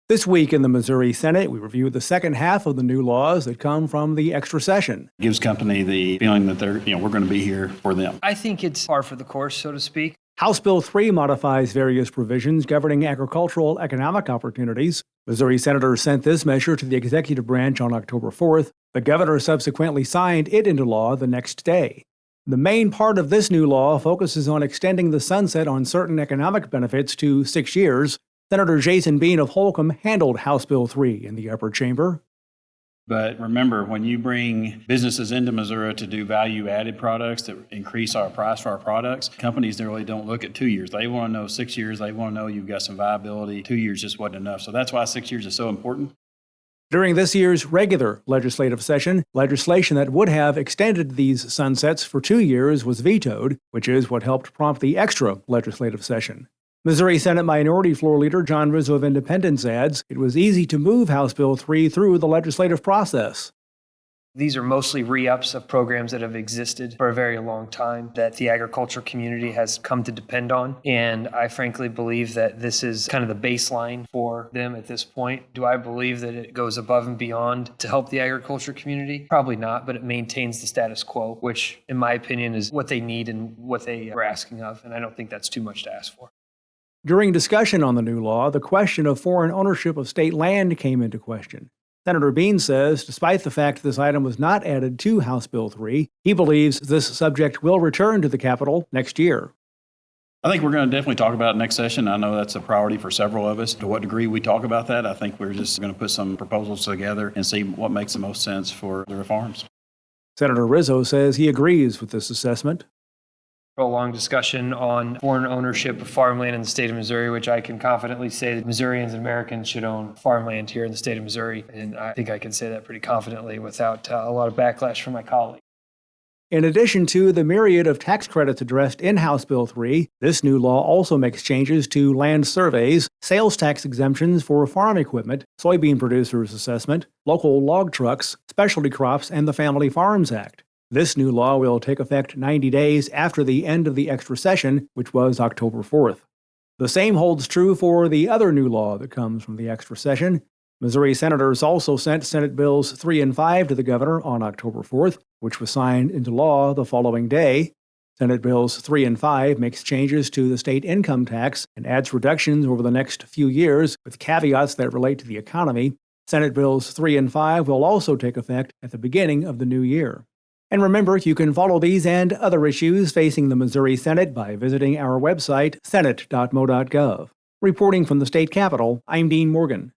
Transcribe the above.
This week in the Missouri Senate, we reviewed the second half of the new laws that come from the extra session. It gives company the feeling that we're going to be here for them. I think it's par for the course, so to speak. House Bill 3 modifies various provisions governing agricultural economic opportunities. Missouri senators sent this measure to the executive branch on October 4th. The governor subsequently signed it into law the next day. The main part of this new law focuses on extending the sunset on certain economic benefits to 6 years. Senator Jason Bean of Holcomb handled House Bill 3 in the upper chamber. But remember, when you bring businesses into Missouri to do value-added products that increase our price for our products, companies really don't look at 2 years. They want to know 6 years. They want to know you've got some viability. 2 years just wasn't enough. So that's why 6 years is so important. During this year's regular legislative session, legislation that would have extended these sunsets for 2 years was vetoed, which is what helped prompt the extra legislative session. Missouri Senate Minority Floor Leader John Rizzo of Independence adds it was easy to move House Bill 3 through the legislative process. These are mostly re-ups of programs that have existed for a very long time that the agriculture community has come to depend on. And I frankly believe that this is kind of the baseline for them at this point. Do I believe that it goes above and beyond to help the agriculture community? Probably not, but it maintains the status quo, which in my opinion is what they need and what they are asking of. And I don't think that's too much to ask for. During discussion on the new law, the question of foreign ownership of state land came into question. Senator Bean says, despite the fact this item was not added to House Bill 3, he believes this subject will return to the Capitol next year. I think we're going to definitely talk about it next session. I know that's a priority for several of us. To what degree we talk about that, I think we're just going to put some proposals together and see what makes the most sense for the reforms. Senator Rizzo says he agrees with this assessment. A long discussion on foreign ownership of farmland in the state of Missouri, which I can confidently say that Missourians and Americans should own farmland here in the state of Missouri. And I think I can say that pretty confidently without a lot of backlash from my colleagues. In addition to the myriad of tax credits addressed in House Bill 3, this new law also makes changes to land surveys, sales tax exemptions for farm equipment, soybean producers assessment, local log trucks, specialty crops, and the Family Farms Act. This new law will take effect 90 days after the end of the extra session, which was October 4th. The same holds true for the other new law that comes from the extra session. Missouri senators also sent Senate Bills 3 and 5 to the governor on October 4th, which was signed into law the following day. Senate Bills 3 and 5 makes changes to the state income tax and adds reductions over the next few years with caveats that relate to the economy. Senate Bills 3 and 5 will also take effect at the beginning of the new year. And remember, you can follow these and other issues facing the Missouri Senate by visiting our website, senate.mo.gov. Reporting from the state capitol, I'm Dean Morgan.